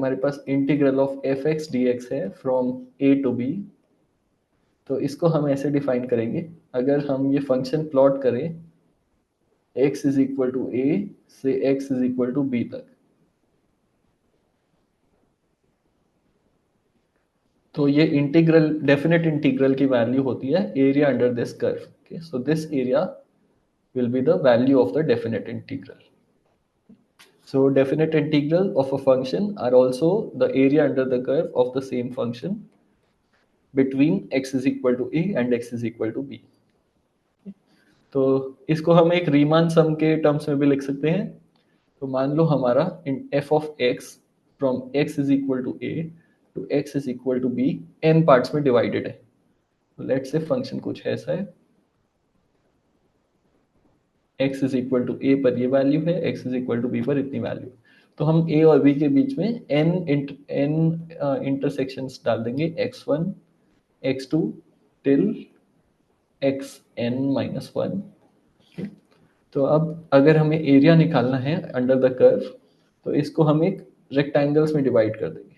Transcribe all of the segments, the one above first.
हमारे पास integral of f x d x है फ्रॉम ए टू बी। तो इसको हम ऐसे डिफाइन करेंगे, अगर हम ये फंक्शन प्लॉट करें x is equal to a से x is equal to b तक, तो ये इंटीग्रल, डेफिनेट इंटीग्रल की वैल्यू होती है area under this curve. Okay, so this area will be the value of the definite integral. So definite integral of a function are also the area under the curve of the same function between x is equal to a and x is equal to b. तो इसको हम एक Riemann sum के terms में भी लिख सकते हैं। तो मान लो हमारा f of x from x is equal to a to x is equal to b n parts में डिवाइडेड है। तो लेट्स से फंक्शन कुछ ऐसा है, x is equal to a पर ये वैल्यू है, x is equal to b पर इतनी वैल्यू। तो हम a और b के बीच में n इंटरसेक्शंस डाल देंगे, x1 x2 till xn minus 1। तो अब अगर हमें एरिया निकालना है अंडर द कर्व, तो इसको हम एक रेक्टेंगल्स में डिवाइड कर देंगे।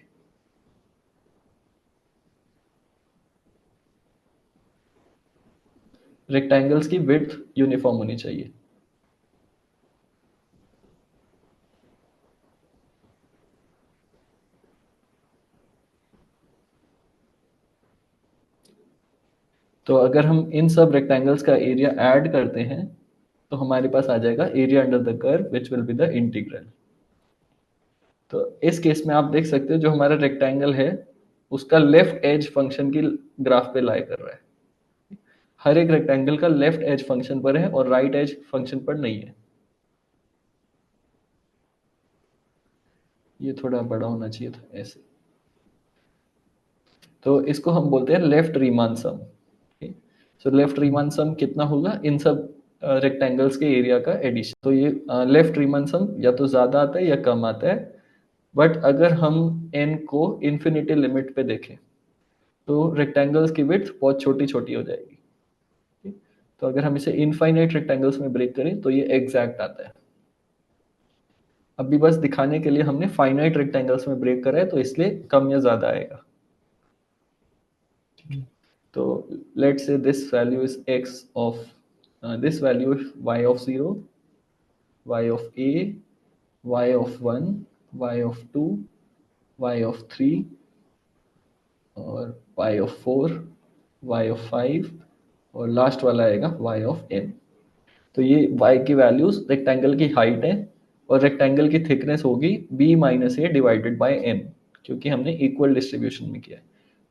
रेक्टेंगल्स की विड्थ यूनिफॉर्म होनी चाहिए। तो अगर हम इन सब रेक्टेंगल्स का एरिया ऐड करते हैं तो हमारे पास आ जाएगा area under the curve which will be the integral. तो इस केस में आप देख सकते हो जो हमारा रेक्टेंगल है उसका लेफ्ट एज फंक्शन की ग्राफ पे लाई कर रहा है। हर एक रेक्टेंगल का लेफ्ट एज फंक्शन पर है और राइट एज फंक्शन पर नहीं है। ये थोड़ा बड़ा होना चाहिए था ऐसे। तो इसको हम बोलते हैं लेफ्ट रीमान सम। सो लेफ्ट रीमान सम कितना होगा, इन सब रेक्टेंगल्स के एरिया का एडिशन। तो ये लेफ्ट रीमान सम या तो ज्यादा आता है या कम आता है, बट अगर हम n को इन्फिनिटी लिमिट पे देखें तो रेक्टेंगल्स की विड्थ बहुत छोटी छोटी हो जाएगी। तो अगर हम इसे इनफाइनाइट रेक्टेंगल्स में ब्रेक करें तो ये एग्जैक्ट आता है। अभी बस दिखाने के लिए हमने फाइनाइट रेक्टेंगल्स में ब्रेक करा है तो इसलिए कम या ज्यादा आएगा। तो लेट्स से this value is x of this value is y of 0, y of a, y of 1, y of 2, y of 3 और y of 4, y of 5 और लास्ट वाला आएगा y of n। तो ये y की वैल्यूज रेक्टेंगल की height है और रेक्टेंगल की थिकनेस होगी b minus a divided by n, क्योंकि हमने इक्वल डिस्ट्रीब्यूशन में किया है।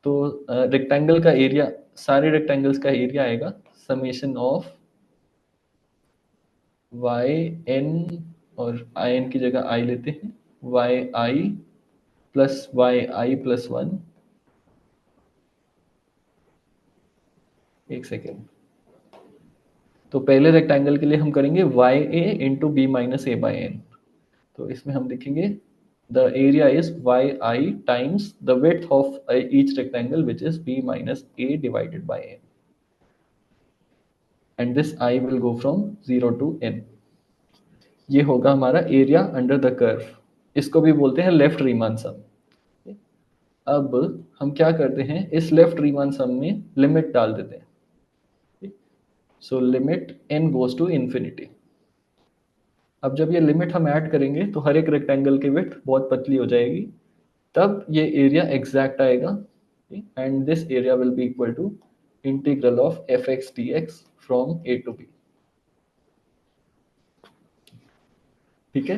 तो रेक्टेंगल का एरिया, सारे रेक्टेंगल्स का एरिया आएगा समेशन ऑफ वाई एन, और आई एन की जगह आई लेते हैं, Y i plus Y i plus 1। एक सेकेंड। तो पहले रेक्टेंगल के लिए हम करेंगे y a into b minus a by n. तो इसमें हम लिखेंगे the area is y i times the width of each rectangle which is b minus a divided by n, and this i will go from 0 to n। ये होगा हमारा area under the curve. इसको भी बोलते हैं left Riemann सम। अब हम क्या करते हैं, इस लेफ्ट रीमान सम में लिमिट डाल देते हैं। So limit n goes to infinity. अब जब ये लिमिट हम ऐड करेंगे तो हर एक रेक्टेंगल की विड्थ बहुत पतली हो जाएगी, तब ये एरिया एग्जैक्ट आएगा, and this area will be equal to integral of f x d x from a to b. ठीक है,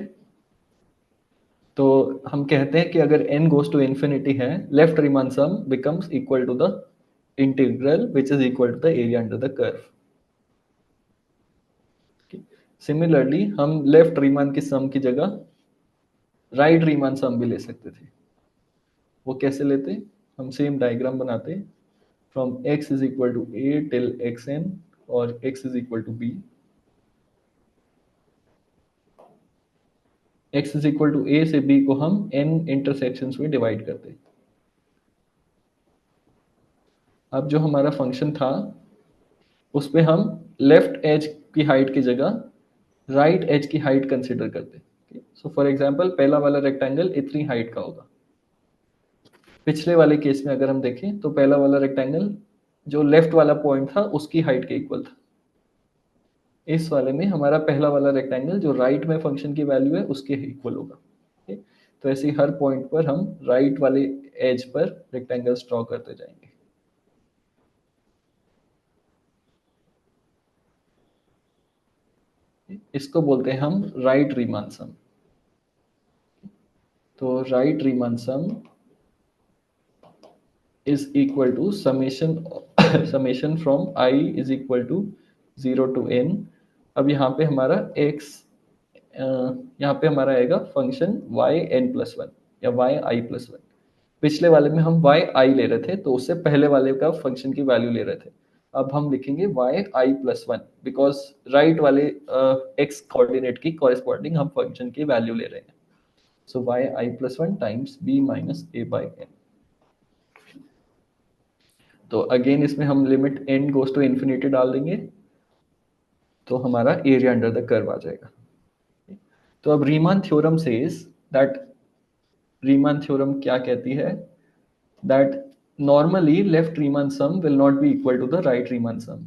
तो हम कहते हैं कि अगर n गोज टू इन्फिनिटी है, left Riemann sum becomes equal to the integral which is equal to the area under the curve. Similarly हम लेफ्ट रीमान की सम की जगह राइट रीमान सम भी ले सकते थे। वो कैसे लेते, हम सेम डायग्राम बनाते, from x is equal to a till xn और x is equal to b। x is equal to a से b को हम n इंटरसेक्शंस में डिवाइड करते। अब जो हमारा फंक्शन था उस पे हम लेफ्ट एज की हाइट की जगह राइट एज की हाइट कंसिडर करते। सो फॉर एग्जांपल पहला वाला रेक्टेंगल इतनी हाइट का होगा, पिछले वाले केस में अगर हम देखें तो पहला वाला रेक्टेंगल जो लेफ्ट वाला पॉइंट था उसकी हाइट के इक्वल था। इस वाले में हमारा पहला वाला रेक्टेंगल जो राइट में फंक्शन की वैल्यू है उसके इक्वल होगा। ठीक? तो ऐसे ही हर पॉइंट पर हम राइट वाले एज पर रेक्टेंगल्स ड्रॉ करते जाएंगे। इसको बोलते हैं हम राइट रीमान सम। तो right Riemann sum is equal to summation from i is equal to 0 to n। अब यहाँ पे हमारा x, यहाँ पे हमारा आएगा function y n plus one या वाई आई प्लस वन। पिछले वाले में हम वाई आई ले रहे थे तो उससे पहले वाले का फंक्शन की वैल्यू ले रहे थे। अब हम लिखेंगे y i plus one because right वाले एक्स कोऑर्डिनेट की कॉरेस्पॉन्डिंग हम फंक्शन की वैल्यू ले रहे हैं। So y i plus one times b minus a by n. तो अगेन इसमें हम limit n goes to infinity डाल देंगे तो हमारा एरिया अंडर द कर्व आ जाएगा। तो अब Riemann theorem says that, Riemann theorem क्या कहती है, that normally left Riemann sum will not be equal to the right Riemann sum.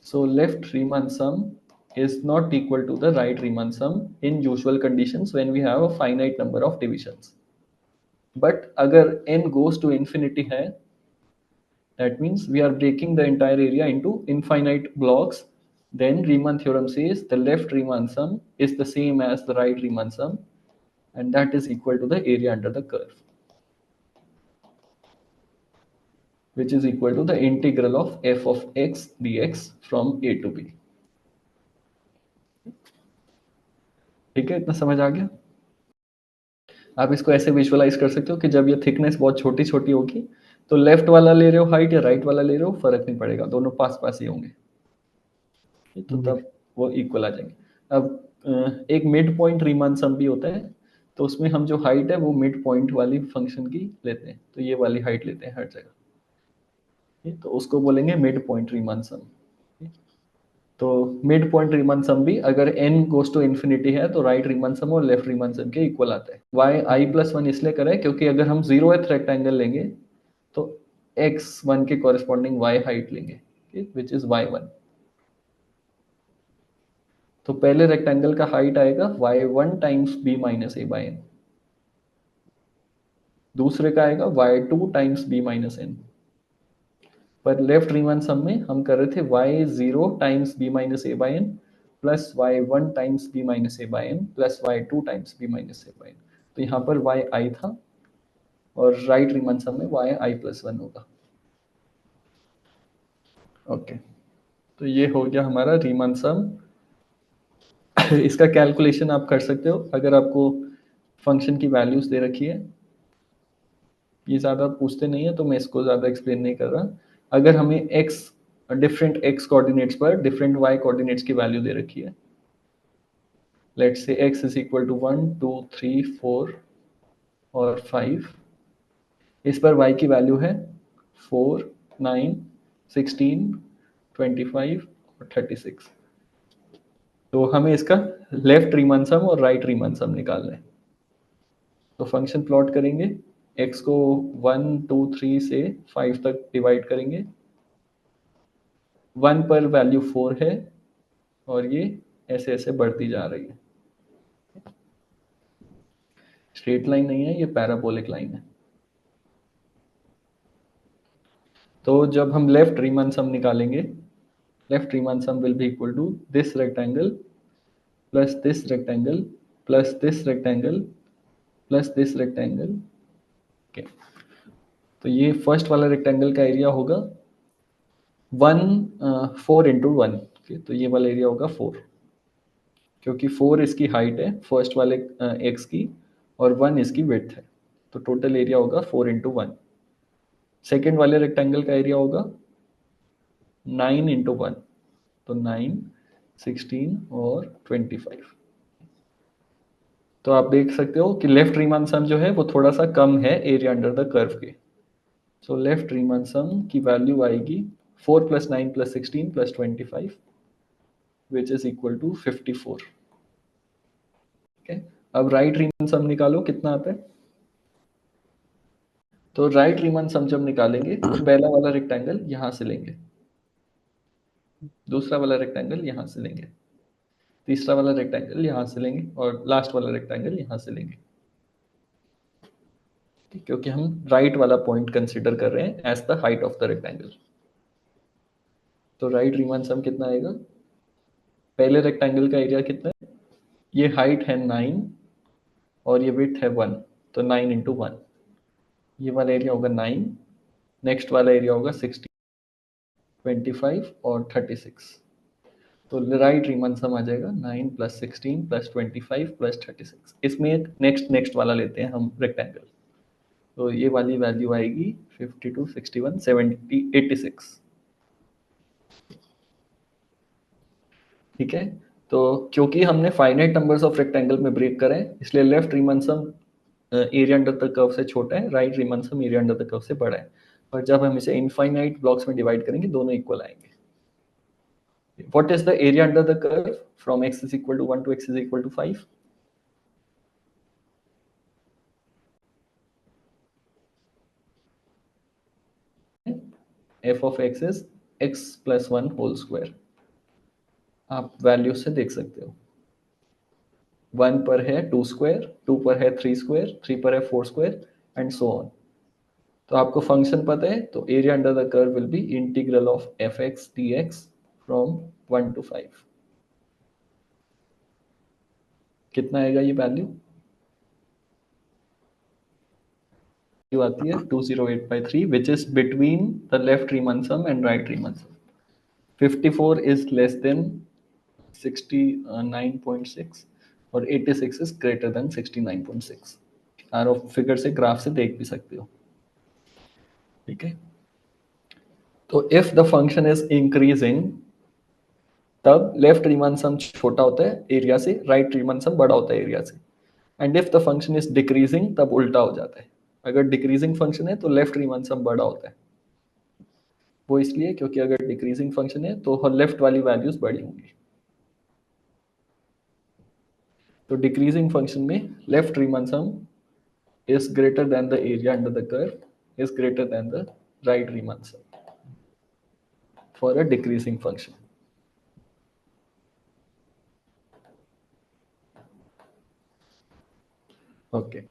So left Riemann sum is not equal to the right Riemann sum in usual conditions when we have a finite number of divisions. But अगर n goes to infinity है, that means we are breaking the entire area into infinite blocks, then Riemann theorem says the left Riemann sum is the same as the right Riemann sum and that is equal to the area under the curve, which is equal to the integral of f of x dx from a to b. ठीक है, इतना समझ आ गया। आप इसको ऐसे visualise कर सकते हो कि जब ये थिकनेस बहुत छोटी छोटी होगी तो लेफ्ट वाला ले रहे हो हाइट या राइट वाला ले रहे हो फर्क नहीं पड़ेगा, दोनों पास पास ही होंगे। तो तब वो इक्वल आ जाएंगे। अब एक मिड पॉइंट रीमान सम भी होता है तो उसमें हम जो हाइट है वो मिड पॉइंट वाली फंक्शन की लेते हैं, तो ये वाली हाइट लेते हैं हर जगह, तो उसको बोलेंगे मिड पॉइंट रीमान सम। तो मिड पॉइंट रीमान सम भी अगर n गोज टू इन्फिनिटी है तो राइट रीमान सम और लेफ्ट रीमान सम के इक्वल आता है। वाई आई प्लस वन इसलिए करें क्योंकि अगर हम 0th रेक्टेंगल लेंगे तो x1 के कॉरेस्पॉन्डिंग y हाइट लेंगे विच इज y1। तो पहले रेक्टेंगल का हाइट आएगा y1 times b minus a by n, दूसरे का आएगा y2 times b minus n. पर लेफ्ट रीमान सम में हम कर रहे थे y0 times b minus a by n plus y1 times b minus a by n plus y2 times b minus a by n. तो यहाँ पर yi था और राइट रीमान सम में yi प्लस वन होगा। ओके, तो ये हो गया हमारा रीमान सम। इसका कैलकुलेशन आप कर सकते हो अगर आपको फंक्शन की वैल्यूज दे रखी है। ये ज़्यादा पूछते नहीं है तो मैं इसको ज़्यादा एक्सप्लेन नहीं कर रहा। अगर हमें x डिफरेंट x कोऑर्डिनेट्स पर डिफरेंट y कोऑर्डिनेट्स की वैल्यू दे रखी है, let's say x is equal to 1 2 3 4 और 5, इस पर y की वैल्यू है 4 9 16 25 और 36। तो हमें इसका लेफ्ट रीमान सम और राइट रीमान सम निकालना है। तो फंक्शन प्लॉट करेंगे, x को 1 2 3 से 5 तक डिवाइड करेंगे, 1 पर वैल्यू 4 है और ये ऐसे ऐसे बढ़ती जा रही है। स्ट्रेट लाइन नहीं है, ये पैराबोलिक लाइन है। तो जब हम लेफ्ट रीमान सम निकालेंगे, left Riemann sum will be equal to this rectangle plus this rectangle plus this rectangle plus this rectangle. Okay, तो ये फर्स्ट वाला रेक्टेंगल का एरिया होगा 4 इंटू 1। तो ये वाला एरिया होगा 4 क्योंकि 4 इसकी हाइट है फर्स्ट वाले x की और 1 इसकी विड्थ है, तो टोटल एरिया होगा 4 इंटू 1। सेकेंड वाले रेक्टेंगल का एरिया होगा 9 इंटू 1, तो 9 16 और 25। तो आप देख सकते हो कि लेफ्ट रीमान सम जो है वो थोड़ा सा कम है एरिया अंडर द कर्व के। सो लेफ्ट रीमान सम की वैल्यू आएगी 4 plus 9 plus 16 plus 25 which is equal to 54। अब राइट रीमान सम निकालो कितना आता है। तो राइट रीमान सम जब निकालेंगे तो पहला वाला रेक्टेंगल यहां से लेंगे, दूसरा वाला रेक्टेंगल यहां से लेंगे, तीसरा वाला रेक्टेंगल यहां से लेंगे और लास्ट वाला रेक्टेंगल यहां से लेंगे, क्योंकि हम राइट वाला पॉइंट कंसीडर कर रहे हैं as the height of the rectangle. तो राइट रीमान सम कितना आएगा, पहले रेक्टेंगल का एरिया कितना है, ये हाइट है 9 और ये विड्थ है 1, तो 9 इंटू 1, ये वाला एरिया होगा 9, नेक्स्ट वाला एरिया होगा 60, 25 और 36। तो राइट रीमान सम आ जाएगा 9 प्लस 16 प्लस 25 प्लस 36। इसमें एक नेक्स्ट नेक्स्ट वाला लेते हैं हम रेक्टेंगल, तो ये वाली वैल्यू आएगी 52, 61, 70, 86। ठीक है, तो क्योंकि हमने फाइनाइट नंबर्स ऑफ रेक्टेंगल में ब्रेक करें, इसलिए left Riemann sum area under the curve से छोटा है, right Riemann sum area under the curve से बड़ा है। पर जब हम इसे इनफाइनाइट ब्लॉक्स में डिवाइड करेंगे दोनों इक्वल आएंगे। What is the area under the curve from x is equal to 1 to x is equal to 5? f of x is x plus 1 whole square। आप वैल्यू से देख सकते हो, 1 पर है 2 स्क्वायर, 2 पर है 3 स्क्वायर, 3 पर है 4 स्क्वायर एंड सो ऑन। तो आपको फंक्शन पता है, तो area under the curve will be integral of f x d x from 1 to 5। कितना आएगा ये वैल्यू आती है 2083, which is between the left Riemann sum and right Riemann sum. 54 is less than 69.6 और 86 is greater than 69.6। आप figure से graph से देख भी सकते हो। ठीक है, तो if the function is increasing तब लेफ्ट रीमान सम छोटा होता है एरिया से, राइट रीमान सम बड़ा होता है एरिया से। And if the function is decreasing तब उल्टा हो जाता है, अगर डिक्रीजिंग फंक्शन है तो लेफ्ट रीमान सम बड़ा होता है। वो इसलिए क्योंकि अगर डिक्रीजिंग फंक्शन है तो लेफ्ट वाली वैल्यूज बड़ी होंगी। तो डिक्रीजिंग फंक्शन में left Riemann sum is greater than the area under the curve is greater than the right Riemann sum for a decreasing function। Okay,